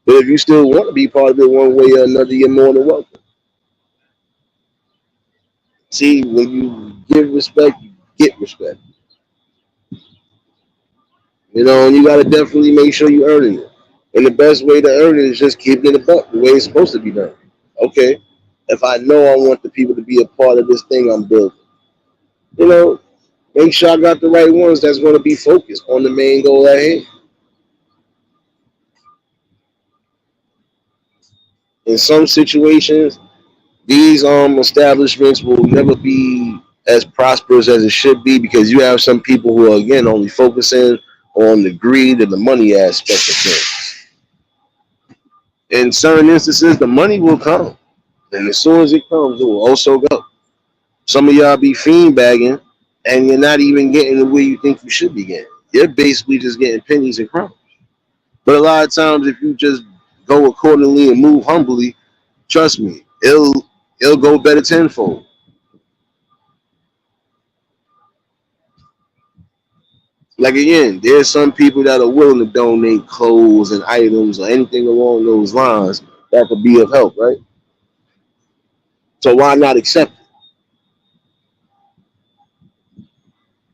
But if you still want to be part of it one way or another, you're more than welcome. See, when you give respect, you get respect. And you gotta definitely make sure you earning it. And the best way to earn it is just keeping it up the way it's supposed to be done. Okay. If I know I want the people to be a part of this thing I'm building, you know, make sure I got the right ones that's going to be focused on the main goal at hand. In some situations, these establishments will never be as prosperous as it should be because you have some people who are again only focusing on the greed and the money aspect of things. In certain instances, the money will come, and as soon as it comes, it will also go. Some of y'all be fiend bagging, and you're not even getting the way you think you should be getting. You're basically just getting pennies and crumbs. But a lot of times, if you just go accordingly and move humbly, trust me, it'll go better tenfold. Like again, there's some people that are willing to donate clothes and items or anything along those lines that could be of help, right? So why not accept it?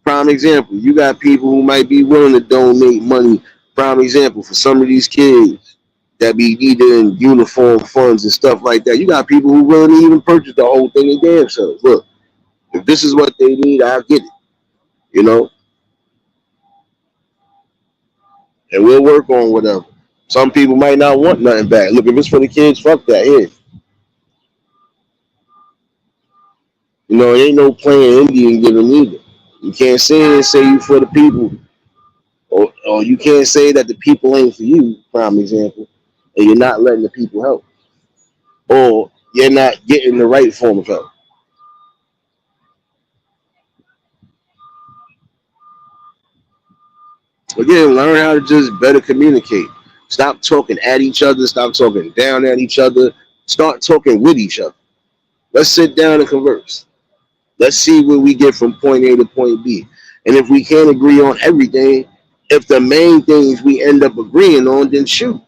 Prime example, you got people who might be willing to donate money. Prime example for some of these kids that be either in uniform funds and stuff like that. You got people who willing to even purchase the whole thing in damn selves. Look, if this is what they need, I'll get it. You know, and we'll work on whatever. Some people might not want nothing back. Look, if it's for the kids, fuck that. Here, it ain't no playing Indian giving either. You can't say you for the people, or you can't say that the people ain't for you. Prime example, and you're not letting the people help, or you're not getting the right form of help. Again, learn how to just better communicate. Stop talking at each other. Stop talking down at each other. Start talking with each other. Let's sit down and converse. Let's see where we get from point A to point B. And if we can't agree on everything, if the main things we end up agreeing on, then shoot.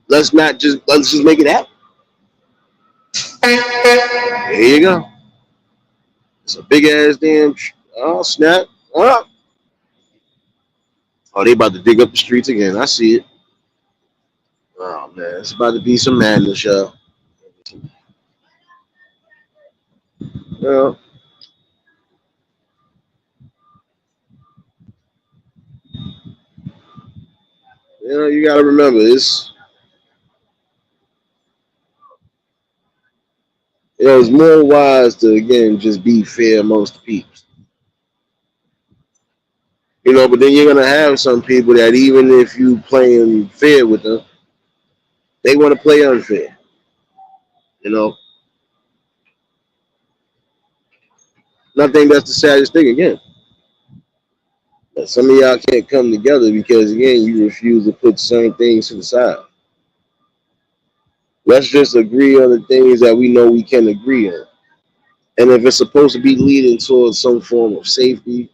Let's just make it happen. There you go. It's a big ass damn oh snap. Oh. Oh, they about to dig up the streets again. I see it. Oh man, it's about to be some madness, y'all. Well, you gotta remember this. It's more wise to again just be fair amongst the people. But then you're gonna have some people that even if you playing fair with them, they want to play unfair. You know, and I think that's the saddest thing again. That some of y'all can't come together because again you refuse to put certain things to the side. Let's just agree on the things that we know we can agree on. And if it's supposed to be leading towards some form of safety,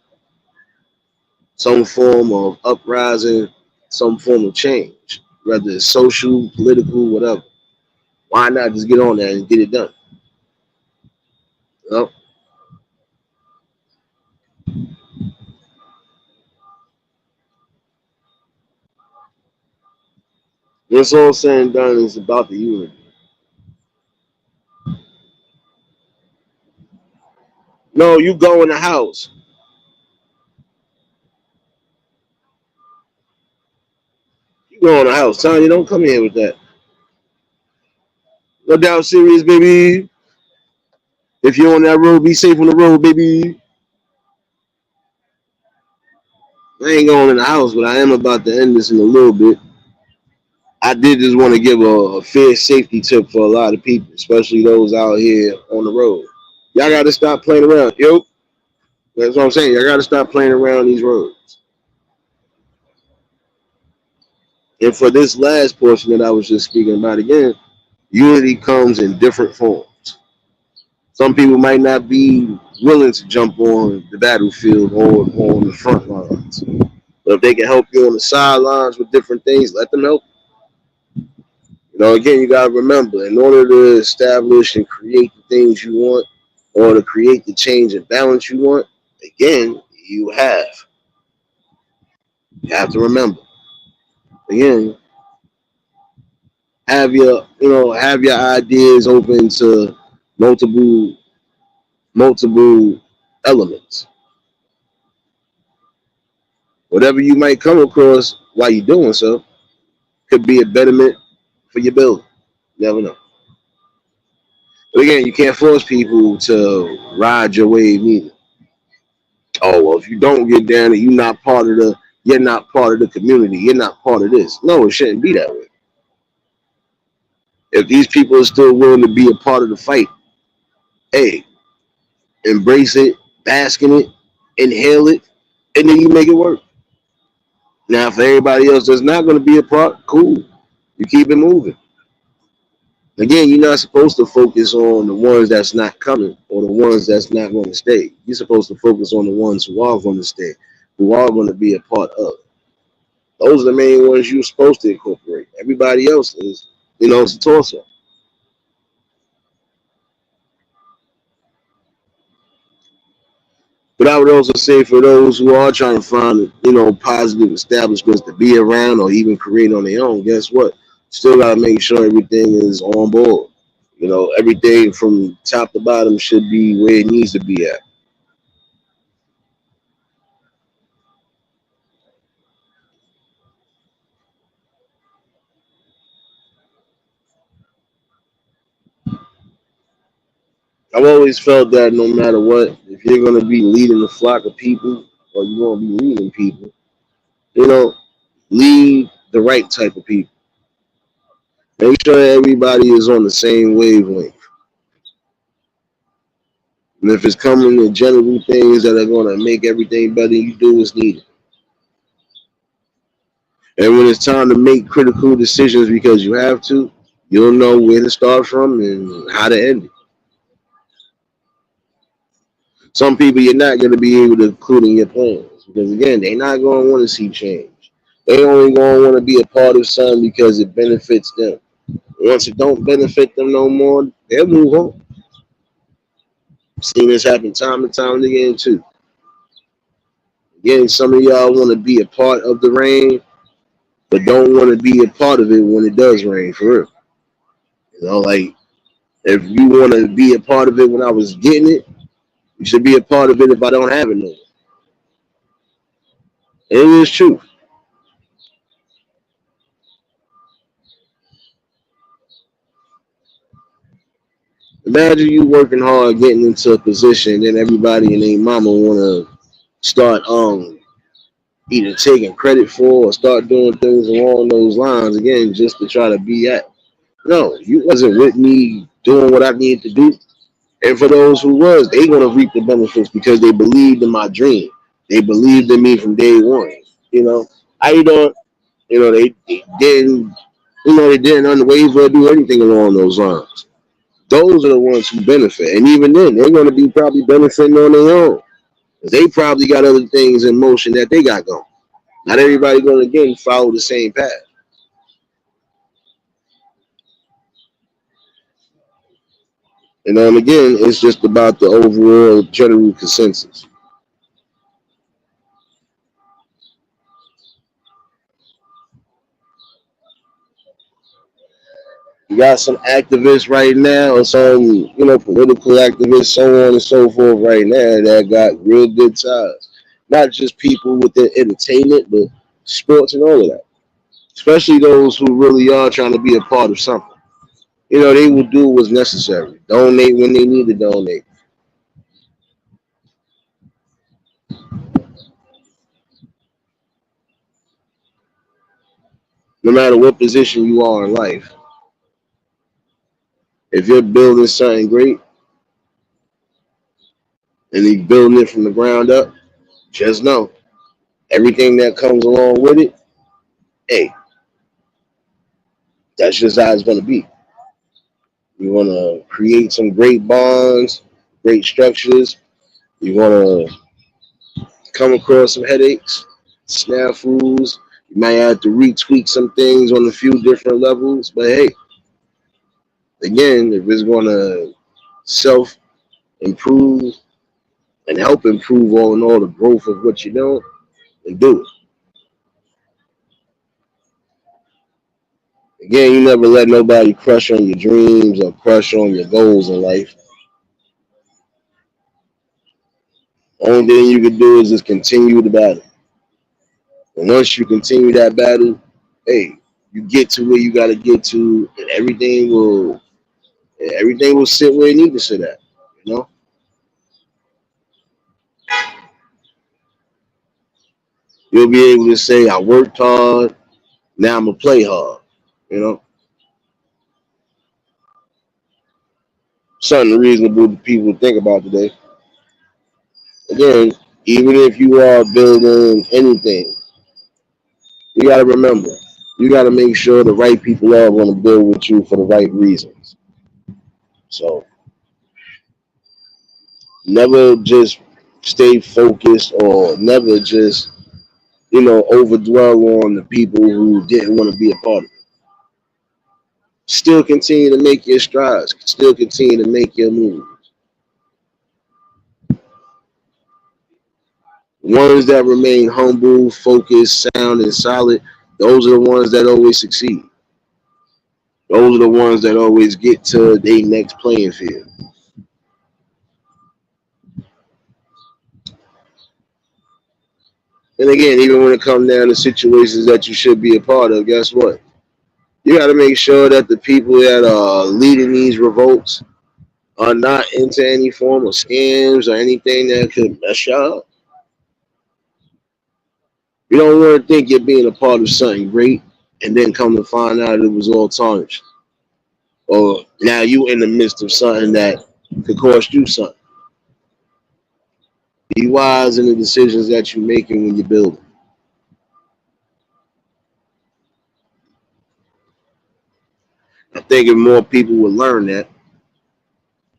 some form of uprising, some form of change, whether it's social, political, whatever, why not just get on there and get it done? You know? When it's all said and done, it's about the unity. No, you go in the house. You go in the house. Tanya, don't come here with that. No doubt serious, baby. If you're on that road, be safe on the road, baby. I ain't going in the house, but I am about to end this in a little bit. I did just want to give a fair safety tip for a lot of people, especially those out here on the road. Y'all got to stop playing around. Yo, that's what I'm saying. Y'all got to stop playing around these roads. And for this last portion that I was just speaking about again, unity comes in different forms. Some people might not be willing to jump on the battlefield or on the front lines. But if they can help you on the sidelines with different things, let them help. Again, you got to remember, in order to establish and create the things you want, or to create the change and balance you want, again, you have to remember. Again, have your ideas open to multiple multiple elements. Whatever you might come across while you're doing so could be a betterment for your building. You never know. But again, you can't force people to ride your wave either. Oh well, if you don't get down and you're not part of the community, you're not part of this. No, it shouldn't be that way. If these people are still willing to be a part of the fight, hey, embrace it, bask in it, inhale it, and then you make it work. Now, for everybody else that's not going to be a part, cool. You keep it moving. Again, you're not supposed to focus on the ones that's not coming or the ones that's not going to stay. You're supposed to focus on the ones who are going to stay, who are going to be a part of. Those are the main ones you're supposed to incorporate. Everybody else is, it's a toss up. But I would also say for those who are trying to find, positive establishments to be around or even create on their own, guess what? Still got to make sure everything is on board. Everything from top to bottom should be where it needs to be at. I've always felt that no matter what, if you're going to be leading a flock of people or you're going to be leading people, you know, lead the right type of people. Make sure everybody is on the same wavelength. And if it's coming to general things that are going to make everything better, you do what's needed. And when it's time to make critical decisions because you have to, you'll know where to start from and how to end it. Some people you're not going to be able to include in your plans because, again, they're not going to want to see change. They only going to want to be a part of something because it benefits them. Once it don't benefit them no more, they'll move on. I've seen this happen time and time again, too. Again, some of y'all want to be a part of the rain, but don't want to be a part of it when it does rain, for real. Like, if you want to be a part of it when I was getting it, you should be a part of it if I don't have it no more. And it is true. Imagine you working hard, getting into a position, then everybody and their mama want to start either taking credit for or start doing things along those lines again just to try to be at. No, you wasn't with me doing what I needed to do. And for those who was, they gonna reap the benefits because they believed in my dream. They believed in me from day one. You know, I don't. They didn't. They didn't unwaver or do anything along those lines. Those are the ones who benefit, and even then, they're gonna be probably benefiting on their own. They probably got other things in motion that they got going. Not everybody gonna again follow the same path. And again, it's just about the overall general consensus. You got some activists right now, or some political activists, so on and so forth, right now that got real good ties. Not just people within entertainment, but sports and all of that. Especially those who really are trying to be a part of something. They will do what's necessary. Donate when they need to donate. No matter what position you are in life, if you're building something great and you're building it from the ground up, just know everything that comes along with it, hey, that's just how it's going to be. You want to create some great bonds, great structures. You want to come across some headaches, snafus. You might have to retweak some things on a few different levels. But hey, again, if it's going to self improve and help improve all in all the growth of what you're doing, then do it. Again, you never let nobody crush on your dreams or crush on your goals in life. Only thing you can do is just continue the battle. And once you continue that battle, hey, you get to where you got to get to, and everything will sit where it needs to sit at. You know, you'll be able to say, "I worked hard. Now I'm gonna play hard." You know, something reasonable to people to think about today. Again, even if you are building anything, you got to remember, you got to make sure the right people are going to build with you for the right reasons. So never just stay focused or never just, overdwell on the people who didn't want to be a part of it. Still continue to make your strides, still continue to make your moves. Ones that remain humble, focused, sound, and solid, those are the ones that always succeed. Those are the ones that always get to their next playing field. And again, even when it comes down to situations that you should be a part of, guess what? You got to make sure that the people that are leading these revolts are not into any form of scams or anything that could mess you up. You don't want to think you're being a part of something great and then come to find out it was all tarnished. Or now you in the midst of something that could cost you something. Be wise in the decisions that you're making when you're building. I think if more people would learn that,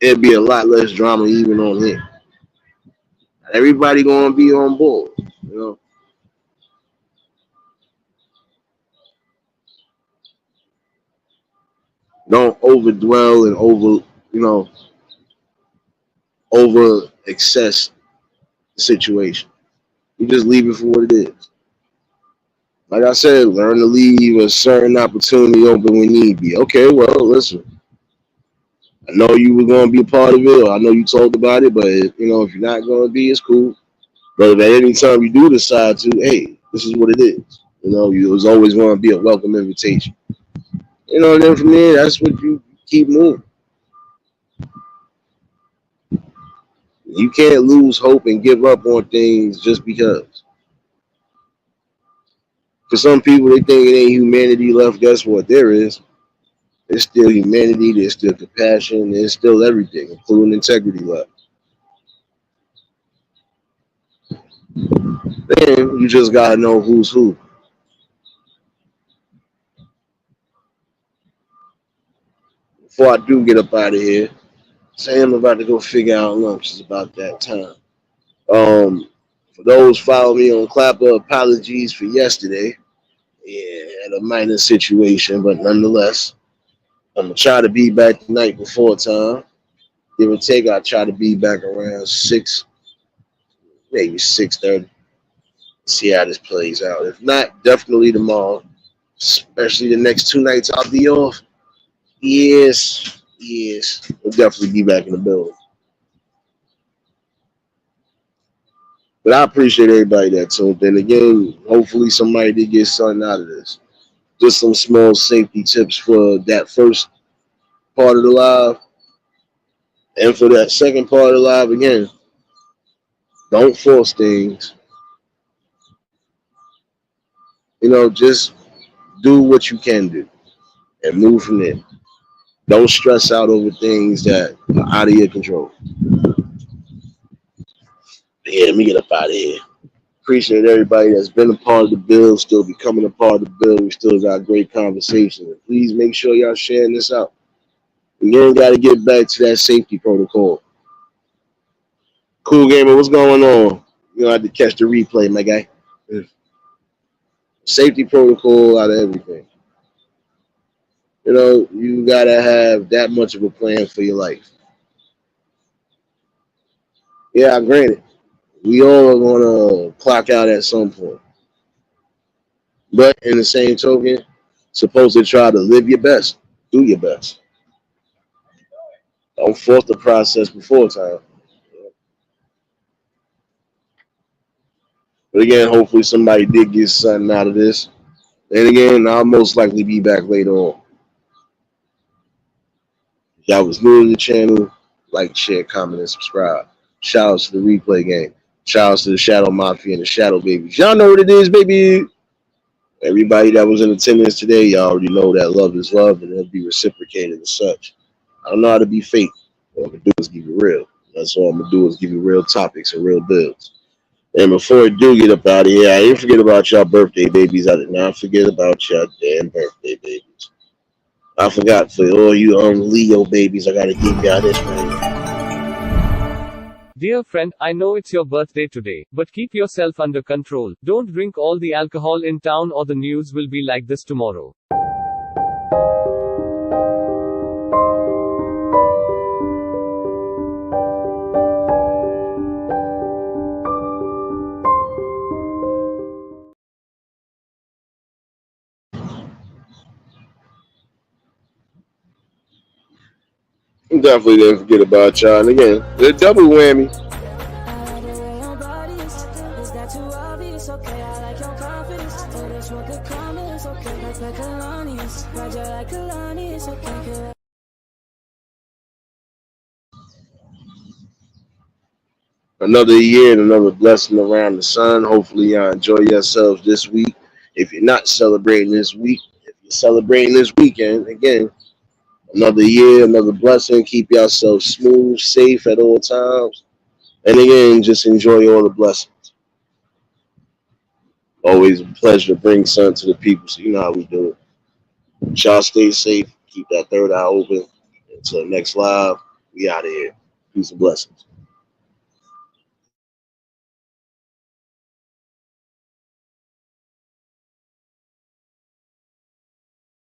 it'd be a lot less drama even on here. Everybody gonna be on board. You know, don't overdwell and over excess the situation. You just leave it for what it is. Like I said, learn to leave a certain opportunity open when need be. Okay, well, listen. I know you were gonna be a part of it, or I know you talked about it, but if you're not gonna be, it's cool. But if at any time you do decide to, hey, this is what it is. You was always going to be a welcome invitation. And then from there, that's what you keep moving. You can't lose hope and give up on things just because. For some people, they think it ain't humanity left. Guess what? There is. There's still humanity. There's still compassion. There's still everything, including integrity left. Then you just gotta know who's who. Before I do get up out of here, say I'm about to go figure out lunch. It's about that time. For those following me on Clapper, apologies for yesterday. Yeah, had a minor situation, but nonetheless, I'm gonna try to be back the night before time. Give or take, I try to be back around 6, maybe 6:30. See how this plays out. If not, definitely tomorrow. Especially the next 2 nights I'll be off. Yes, yes. We'll definitely be back in the building. But I appreciate everybody that tuned in. Again, hopefully somebody did get something out of this. Just some small safety tips for that first part of the live. And for that second part of the live, again, don't force things. Just do what you can do and move from there. Don't stress out over things that are out of your control. Yeah, let me get up out of here. Appreciate everybody that's been a part of the build, still becoming a part of the build. We still got great conversations. And please make sure y'all sharing this out. We ain't got to get back to that safety protocol. Cool gamer, what's going on? You gonna have to catch the replay, my guy. Safety protocol out of everything. You know, you gotta have that much of a plan for your life. Yeah, granted, we all are gonna clock out at some point. But in the same token, supposed to try to live your best, do your best. Don't force the process before time. But again, hopefully somebody did get something out of this. And again, I'll most likely be back later on. If y'all was new to the channel, like, share, comment, and subscribe. Shout outs to the replay game. Shout outs to the Shadow Mafia and the Shadow Babies. Y'all know what it is, baby. Everybody that was in attendance today, y'all already know that love is love and it'll be reciprocated as such. I don't know how to be fake. What I'm gonna do is give you real. That's all I'm gonna do is give you real topics and real builds. And before I do get up out of here, I didn't forget about y'all birthday babies. I did not forget about y'all damn birthday babies. I forgot for all you Leo babies, I gotta give y'all this right.
Dear friend, I know it's your birthday today, but keep yourself under control. Don't drink all the alcohol in town or the news will be like this tomorrow.
Definitely didn't forget about y'all. And again, the double whammy. Another year and another blessing around the sun. Hopefully, y'all enjoy yourselves this week. If you're not celebrating this week, if you're celebrating this weekend, again, another year, another blessing. Keep yourself smooth, safe at all times. And again, just enjoy all the blessings. Always a pleasure to bring sun to the people, so you know how we do it. Y'all stay safe. Keep that third eye open. Until next live, we out of here. Peace and blessings.